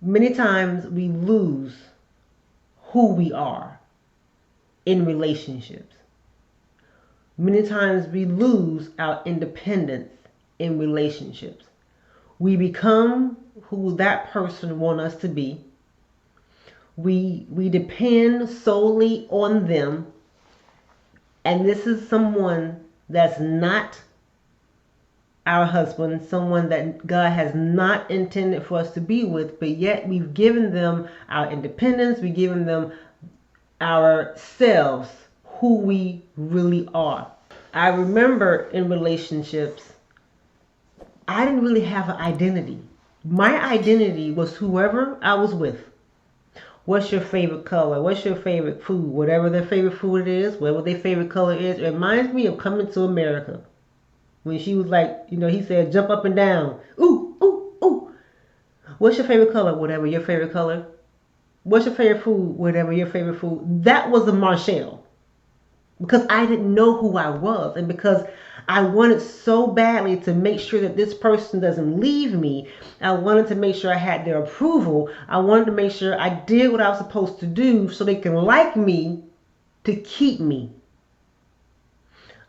Many times we lose who we are in relationships. Many times we lose our independence in relationships. We become who that person wants us to be. We depend solely on them. And this is someone that's not our husband, someone that God has not intended for us to be with, but yet we've given them our independence, we've given them ourselves, who we really are. I remember in relationships, I didn't really have an identity. My identity was whoever I was with. What's your favorite color? What's your favorite food? Whatever their favorite food is, whatever their favorite color is, it reminds me of Coming to America. When she was like, he said, jump up and down. Ooh, ooh, ooh. What's your favorite color? Whatever your favorite color. What's your favorite food? Whatever your favorite food. That was a Marshall. Because I didn't know who I was. And because I wanted so badly to make sure that this person doesn't leave me. I wanted to make sure I had their approval. I wanted to make sure I did what I was supposed to do so they can like me to keep me.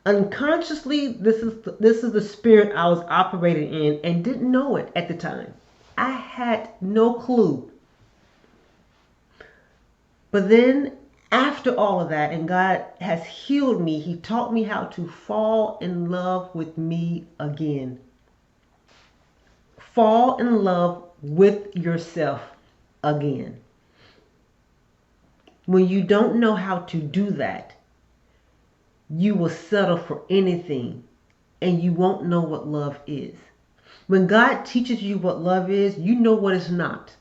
Unconsciously, this is the spirit I was operating in and didn't know it at the time. I had no clue. But then after all of that, and God has healed me, He taught me how to fall in love with me again. Fall in love with yourself again. When you don't know how to do that, you will settle for anything and you won't know what love is. When God teaches you what love is, you know what it's not.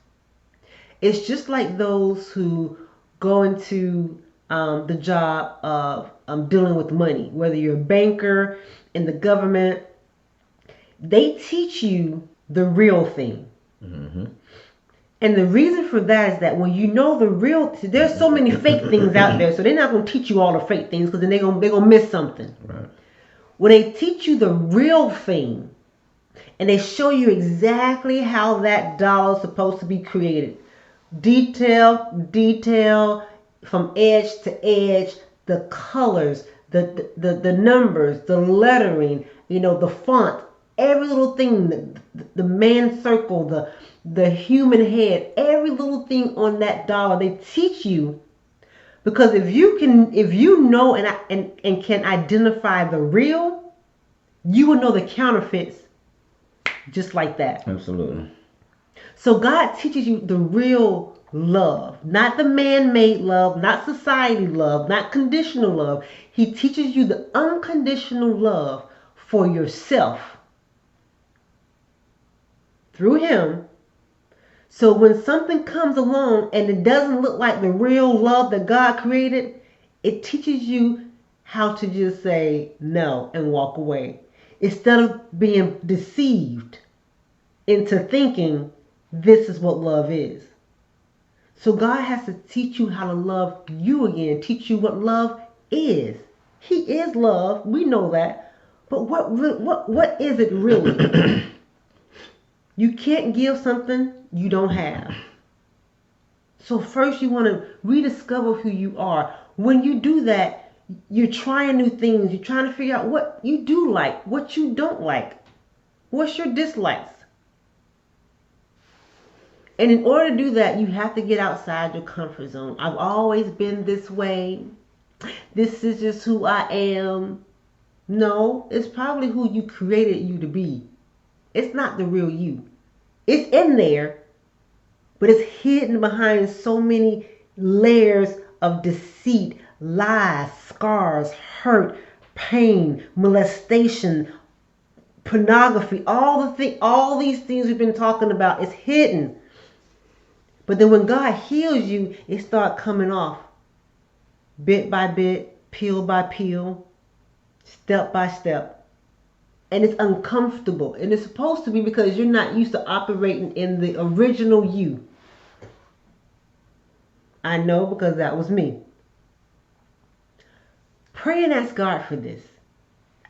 It's just like those who go into the job of dealing with money, whether you're a banker in the government, they teach you the real thing. Mm-hmm. And the reason for that is that when you know the real, there's so many fake things out there, so they're not going to teach you all the fake things because then they're gonna miss something. Right. When they teach you the real thing, and they show you exactly how that dollar is supposed to be created, detail from edge to edge, the colors, the numbers, the lettering, the font, every little thing, the man circle, the human head, every little thing on that dollar, they teach you. Because if you know and can identify the real, you will know the counterfeits just like that. Absolutely. So God teaches you the real love, not the man-made love, not society love, not conditional love. He teaches you the unconditional love for yourself through Him. So when something comes along and it doesn't look like the real love that God created, it teaches you how to just say no and walk away. Instead of being deceived into thinking this is what love is. So God has to teach you how to love you again, teach you what love is. He is love, we know that. But what is it really? You can't give something you don't have. So first you want to rediscover who you are. When you do that, you're trying new things. You're trying to figure out what you do like, what you don't like. What's your dislikes? And in order to do that, you have to get outside your comfort zone. I've always been this way. This is just who I am. No, it's probably who you created you to be. It's not the real you. It's in there, but it's hidden behind so many layers of deceit, lies, scars, hurt, pain, molestation, pornography, all these things we've been talking about is hidden. But then when God heals you, it starts coming off bit by bit, peel by peel, step by step. And it's uncomfortable. And it's supposed to be because you're not used to operating in the original you. I know because that was me. Pray and ask God for this.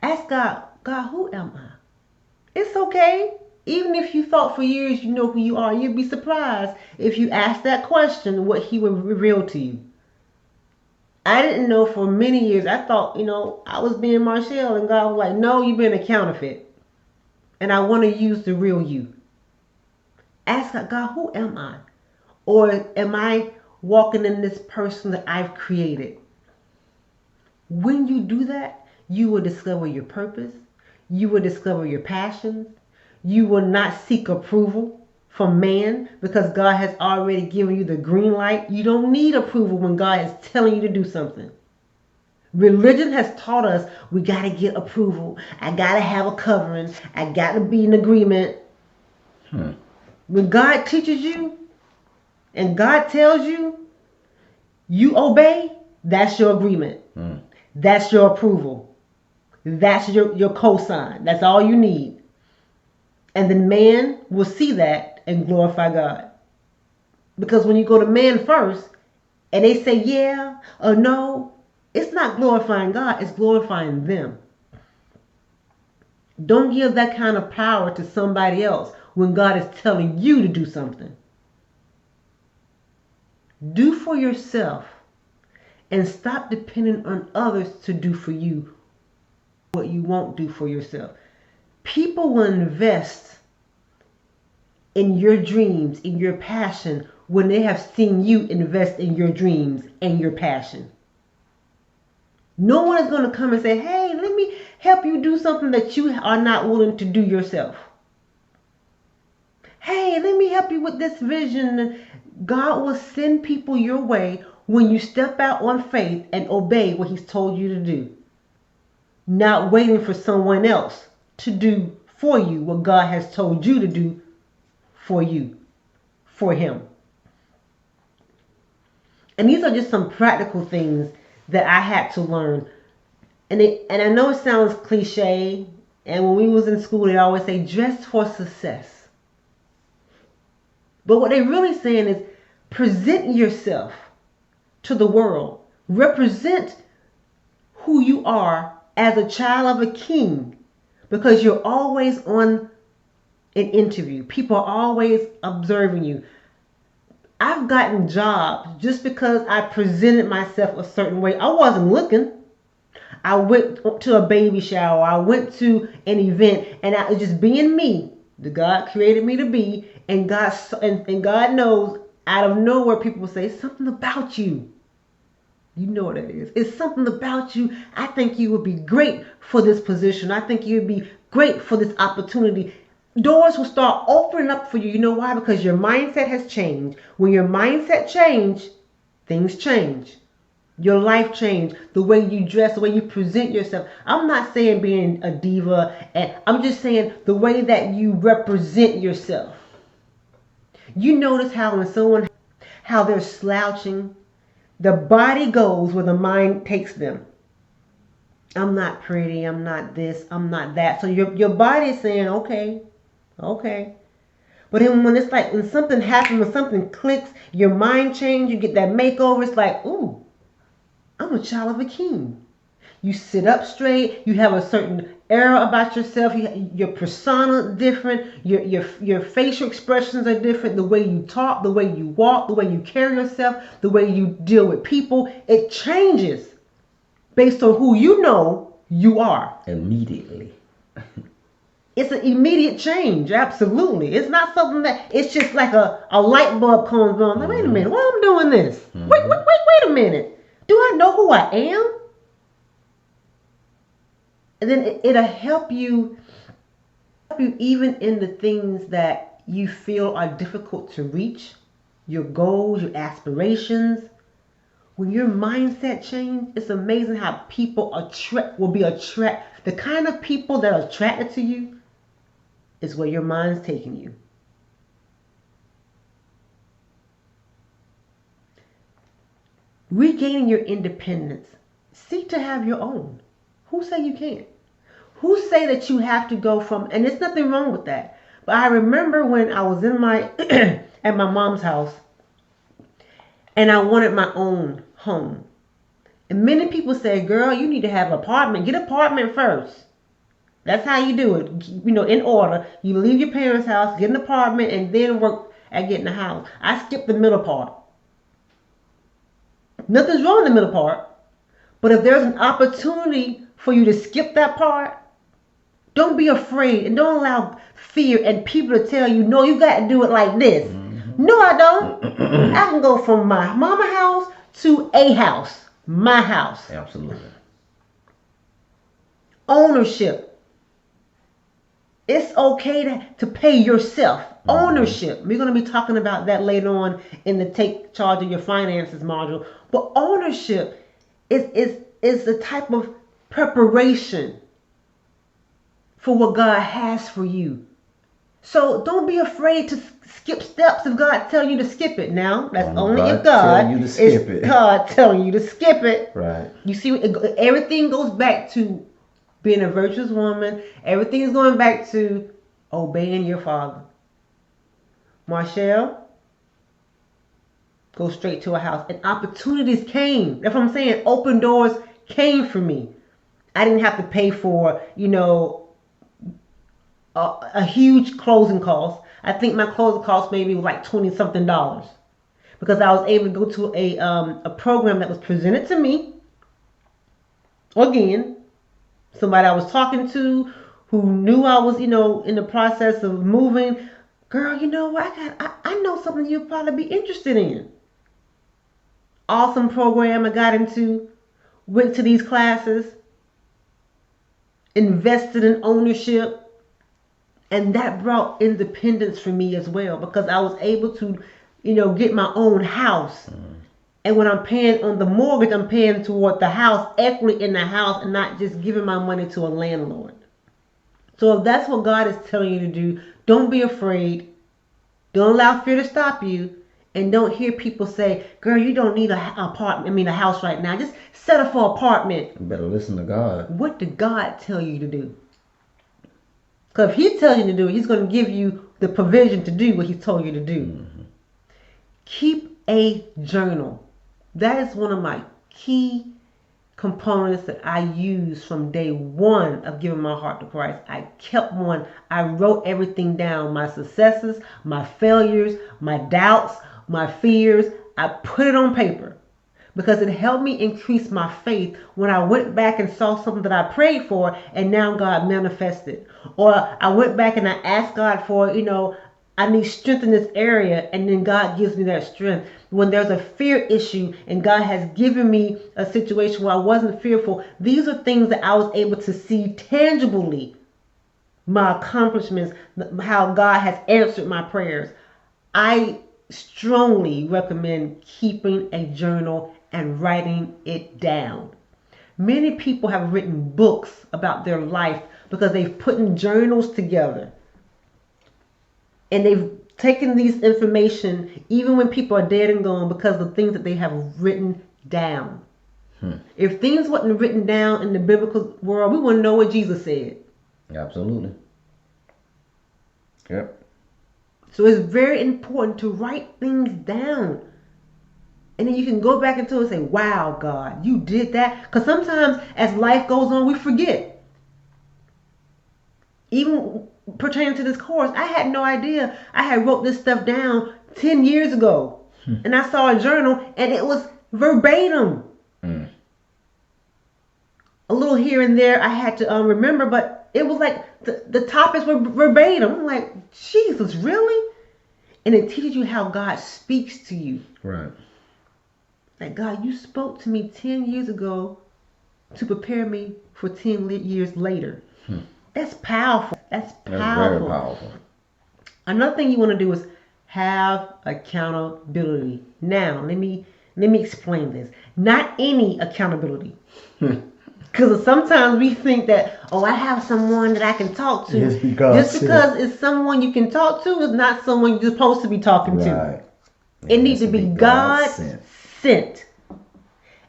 Ask God, God, who am I? It's okay. Even if you thought for years you know who you are, you'd be surprised if you asked that question what he would reveal to you. I didn't know for many years. I thought, I was being Marshall, and God was like, no, you've been a counterfeit. And I want to use the real you. Ask God, who am I? Or am I walking in this person that I've created? When you do that, you will discover your purpose. You will discover your passions. You will not seek approval from man because God has already given you the green light. You don't need approval when God is telling you to do something. Religion has taught us we got to get approval. I got to have a covering. I got to be in agreement. When God teaches you and God tells you, you obey, that's your agreement. That's your approval. That's your cosign. That's all you need. And then man will see that and glorify God. Because when you go to man first and they say yeah or no, it's not glorifying God, it's glorifying them. Don't give that kind of power to somebody else when God is telling you to do something. Do for yourself and stop depending on others to do for you what you won't do for yourself. People will invest in your dreams, in your passion, when they have seen you invest in your dreams and your passion. No one is going to come and say, hey, let me help you do something that you are not willing to do yourself. Hey, let me help you with this vision. God will send people your way when you step out on faith and obey what he's told you to do. Not waiting for someone else to do for you what God has told you to do for you, for him. And these are just some practical things that I had to learn. And I know it sounds cliche. And when we was in school, they always say, dress for success. But what they're really saying is present yourself to the world. Represent who you are as a child of a king. Because you're always on an interview. People are always observing you. I've gotten jobs just because I presented myself a certain way. I wasn't looking. I went to a baby shower. I went to an event, and I was just being me. The God created me to be, and God knows. Out of nowhere, people will say something about you. You know what it is. It's something about you. I think you would be great for this position. I think you would be great for this opportunity. Doors will start opening up for you. You know why? Because your mindset has changed. When your mindset changes, things change. Your life change. The way you dress, the way you present yourself. I'm not saying being a diva. I'm just saying the way that you represent yourself. You notice how they're slouching. The body goes where the mind takes them. I'm not pretty. I'm not this. I'm not that. So your body is saying, okay. But then when something happens, when something clicks, your mind changes, you get that makeover, it's like, ooh, I'm a child of a king. You sit up straight, you have a certain aura about yourself, your persona is different, your facial expressions are different, the way you talk, the way you walk, the way you carry yourself, the way you deal with people, it changes based on who you know you are. Immediately. It's an immediate change, absolutely. It's not something that, it's just like a light bulb comes on. Like, wait a minute, why am I doing this? Wait a minute. Do I know who I am? And then it'll help you even in the things that you feel are difficult to reach, your goals, your aspirations. When your mindset changes, it's amazing how people will be attracted. The kind of people that are attracted to you is where your mind's taking you. Regaining your independence. Seek to have your own. Who say you can't? Who say that you have to go from, and there's nothing wrong with that. But I remember when I was in at my mom's house and I wanted my own home. And many people say, girl, you need to have an apartment. Get an apartment first. That's how you do it. In order. You leave your parents' house, get an apartment, and then work at getting a house. I skipped the middle part. Nothing's wrong with the middle part. But if there's an opportunity for you to skip that part, don't be afraid and don't allow fear and people to tell you, no, you got to do it like this. Mm-hmm. No, I don't. I can go from my mama house to a house. My house. Absolutely. Ownership. It's okay to pay yourself. Mm-hmm. Ownership. We're going to be talking about that later on in the Take Charge of Your Finances module. But ownership is the type of preparation for what God has for you. So don't be afraid to skip steps if God tells you to skip it. Now, that's only if God is God telling you to skip it. Right. You see, everything goes back to being a virtuous woman. Everything is going back to obeying your father. Marshall, go straight to a house. And opportunities came. That's what I'm saying. Open doors came for me. I didn't have to pay for, a huge closing cost. I think my closing cost maybe was like $20-something because I was able to go to a program that was presented to me. Again, somebody I was talking to who knew I was, in the process of moving. Girl, I know something you'll probably be interested in. Awesome program I got into. Went to these classes. Invested in ownership. And that brought independence for me as well because I was able to, get my own house. Mm. And when I'm paying on the mortgage, I'm paying toward the house, equity in the house, and not just giving my money to a landlord. So if that's what God is telling you to do, don't be afraid. Don't allow fear to stop you. And don't hear people say, girl, you don't need a house right now. Just settle for an apartment. You better listen to God. What did God tell you to do? Because if he tells you to do it, he's going to give you the provision to do what he told you to do. Mm-hmm. Keep a journal. That is one of my key components that I use from day one of giving my heart to Christ. I kept one. I wrote everything down. My successes, my failures, my doubts, my fears. I put it on paper. Because it helped me increase my faith when I went back and saw something that I prayed for and now God manifested. Or I went back and I asked God for, I need strength in this area, and then God gives me that strength. When there's a fear issue and God has given me a situation where I wasn't fearful, these are things that I was able to see tangibly. My accomplishments, how God has answered my prayers. I strongly recommend keeping a journal and writing it down. Many people have written books about their life because they've put in journals together. And they've taken these information even when people are dead and gone because of the things that they have written down. If things wasn't written down in the biblical world, we wouldn't know what Jesus said. Absolutely. Yep. So it's very important to write things down. And then you can go back into it and say, wow, God, you did that. Because sometimes as life goes on, we forget. Even pertaining to this course, I had no idea. I had wrote this stuff down 10 years ago. And I saw a journal and it was verbatim. A little here and there I had to remember, but it was like the topics were verbatim. I'm like, Jesus, really? And it teaches you how God speaks to you. Right. Like, God, you spoke to me 10 years ago to prepare me for 10 years later. That's powerful. That's very powerful. Another thing you want to do is have accountability. Now, let me explain this. Not any accountability. Because sometimes we think that, I have someone that I can talk to. Just because it's someone you can talk to is not someone you're supposed to be talking to. It needs to be God sent.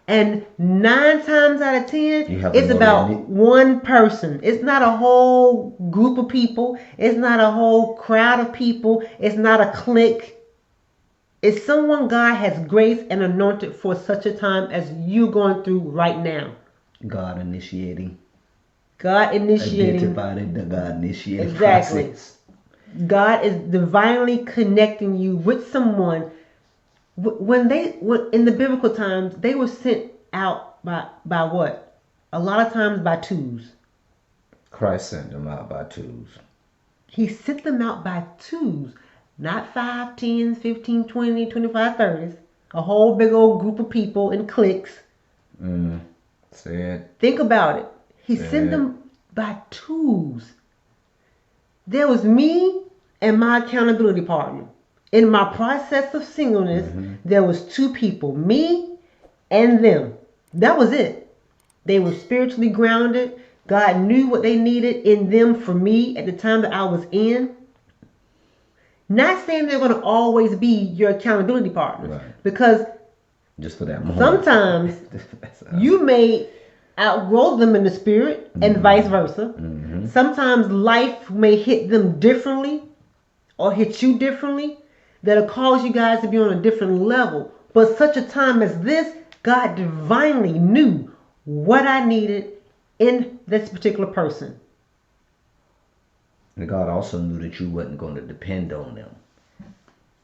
And 9 times out of 10, it's about one person. It's not a whole group of people. It's not a whole crowd of people. It's not a clique. It's someone God has graced and anointed for such a time as you're going through right now. God initiating. God initiating. Identified the God initiating Exactly. process. God is divinely connecting you with someone. When in the biblical times, they were sent out by what? A lot of times by twos. Christ sent them out by twos. He sent them out by twos. Not 5, 10, 15, 20, 25, 30s. A whole big old group of people in cliques. Think about it. He sent them by twos. There was me and my accountability partner. In my process of singleness, there was two people, me and them. That was it. They were spiritually grounded. God knew what they needed in them for me at the time that I was in. Not saying they're going to always be your accountability partner. Right. Because just for that moment. Sometimes you may outgrow them in the spirit and vice versa. Sometimes life may hit them differently or hit you differently that'll cause you guys to be on a different level. But such a time as this, God divinely knew what I needed in this particular person. And God also knew that you wasn't going to depend on them.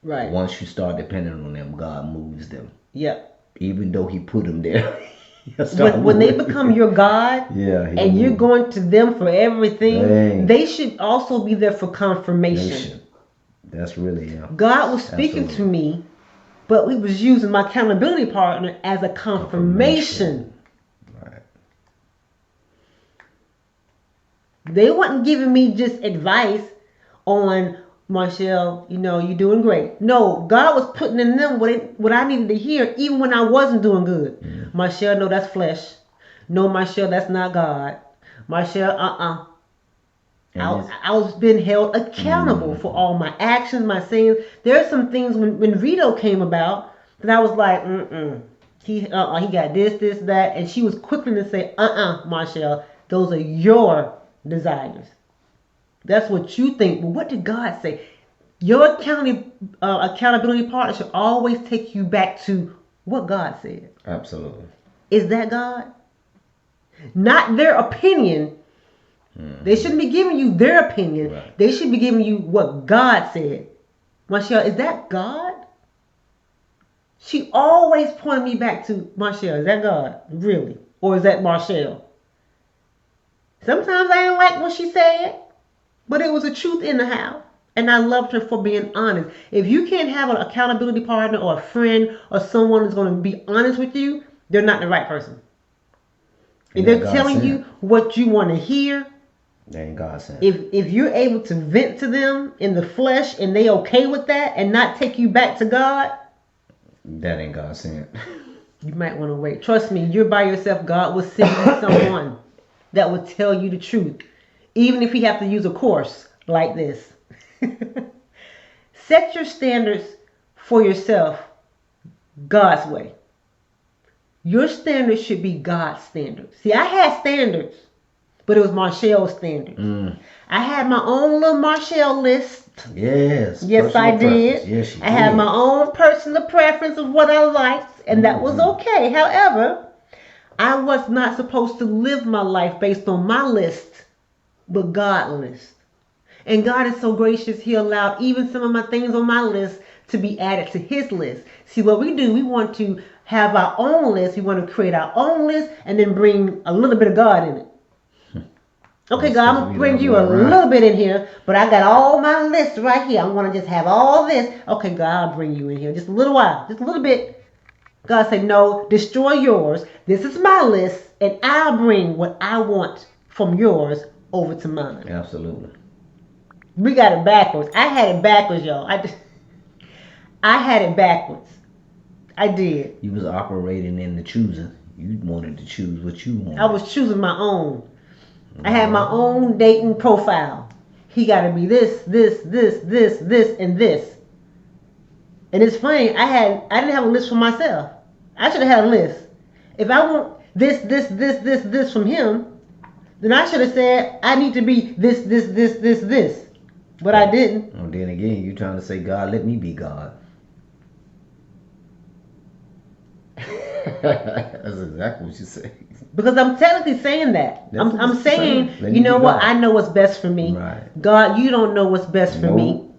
Right. Once you start depending on them, God moves them. Yep. Even though He put them there. When they become your God, and you're going to them for everything, they should also be there for confirmation. That's really God was speaking to me, but He was using my accountability partner as a confirmation. Right. They weren't giving me just advice on, Marshall, you're doing great. No, God was putting in them what I needed to hear, even when I wasn't doing good. Marshall, no, that's flesh. No, Marshall, that's not God. Marshall, I was being held accountable for all my actions, my sins. There are some things when Vito came about that I was like, he got this, that, and she was quickly to say, Marshall, those are your desires. That's what you think. But what did God say? Your accountability partner should always take you back to what God said. Absolutely. Is that God? Not their opinion. They shouldn't be giving you their opinion. Right. They should be giving you what God said. Marshall, is that God? She always pointed me back to Marshall. Is that God? Really? Or is that Marshall? Sometimes I didn't like what she said, but it was a truth in the house. And I loved her for being honest. If you can't have an accountability partner or a friend or someone who's going to be honest with you, they're not the right person. If they're telling you what you want to hear, they ain't God sent. If you're able to vent to them in the flesh and they okay with that and not take you back to God, that ain't God sent. You might want to wait. Trust me, you're by yourself. God will send you someone that will tell you the truth, even if you have to use a course like this. Set your standards for yourself God's way. Your standards should be God's standards. See, I had standards, but it was Marshall's standards. I had my own little Marshall list. Yes. Yes, I did. Yes, I had my own personal preference of what I liked, and that was okay. However, I was not supposed to live my life based on my list, but God's list. And God is so gracious, He allowed even some of my things on my list to be added to His list. See, what we do, we want to have our own list. We want to create our own list and then bring a little bit of God in it. Okay, God, I'm going to bring you a little bit in here, but I got all my lists right here. I want to just have all this. Okay, God, I'll bring you in here just a little while, just a little bit. God said, no, destroy yours. This is my list, and I'll bring what I want from yours over to mine. Absolutely. We got it backwards. I had it backwards, y'all. I had it backwards. I did. You was operating in the choosing. You wanted to choose what you wanted. I was choosing my own. I had my own dating profile. He got to be this, and this. And it's funny. I didn't have a list for myself. I should have had a list. If I want this from him, then I should have said I need to be this. But I didn't. Well, then again, you're trying to say, God, let me be God. That's exactly what you say. Because I'm technically saying that. That's what I'm you're saying, Let you me know be what? God. I know what's best for me. Right. God, you don't know what's best for me.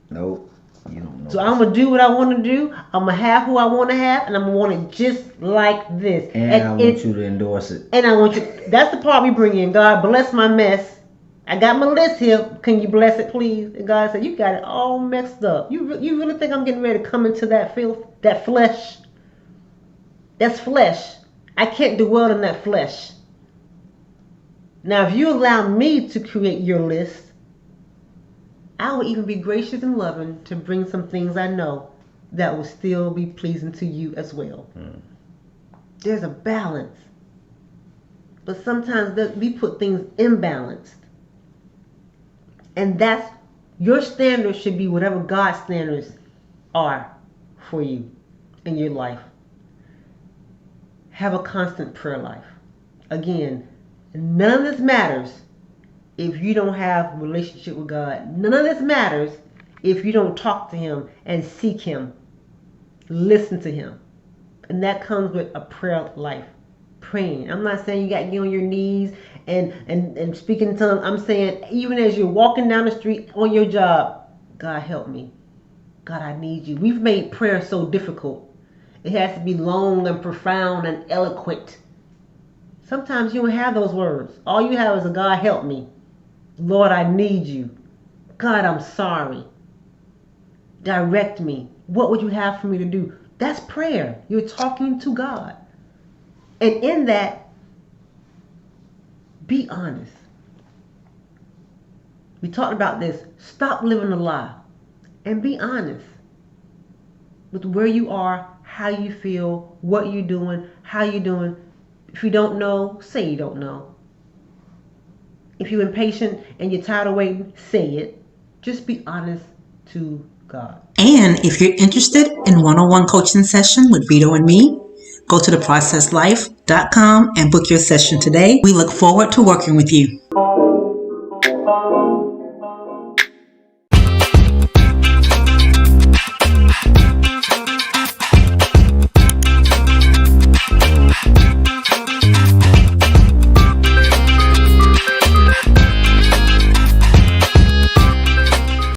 Nope. You don't know. So I'm going to do what I want to do. I'm going to have who I want to have. And I'm going to want it just like this. And I want you to endorse it. And I want you. That's the part we bring in. God, bless my mess. I got my list here. Can you bless it, please? And God said, you got it all messed up. You really think I'm getting ready to come into that filth, that flesh? That's flesh. I can't dwell in that flesh. Now, if you allow me to create your list, I will even be gracious and loving to bring some things I know that will still be pleasing to you as well. There's a balance. But sometimes we put things imbalanced. And that's, your standards should be whatever God's standards are for you in your life. Have a constant prayer life. Again, none of this matters if you don't have a relationship with God. None of this matters if you don't talk to Him and seek Him. Listen to Him. And that comes with a prayer life. Praying. I'm not saying you got to get on your knees and speak in tongues. I'm saying even as you're walking down the street on your job, God help me. God, I need you. We've made prayer so difficult. It has to be long and profound and eloquent. Sometimes you don't have those words. All you have is a God help me. Lord, I need you. God, I'm sorry. Direct me. What would you have for me to do? That's prayer. You're talking to God. And in that, be honest. We talked about this. Stop living a lie. And be honest with where you are, how you feel, what you're doing, how you're doing. If you don't know, say you don't know. If you're impatient and you're tired of waiting, say it. Just be honest to God. And if you're interested in one-on-one coaching session with Vito and me, go to theprocesslife.com and book your session today. We look forward to working with you.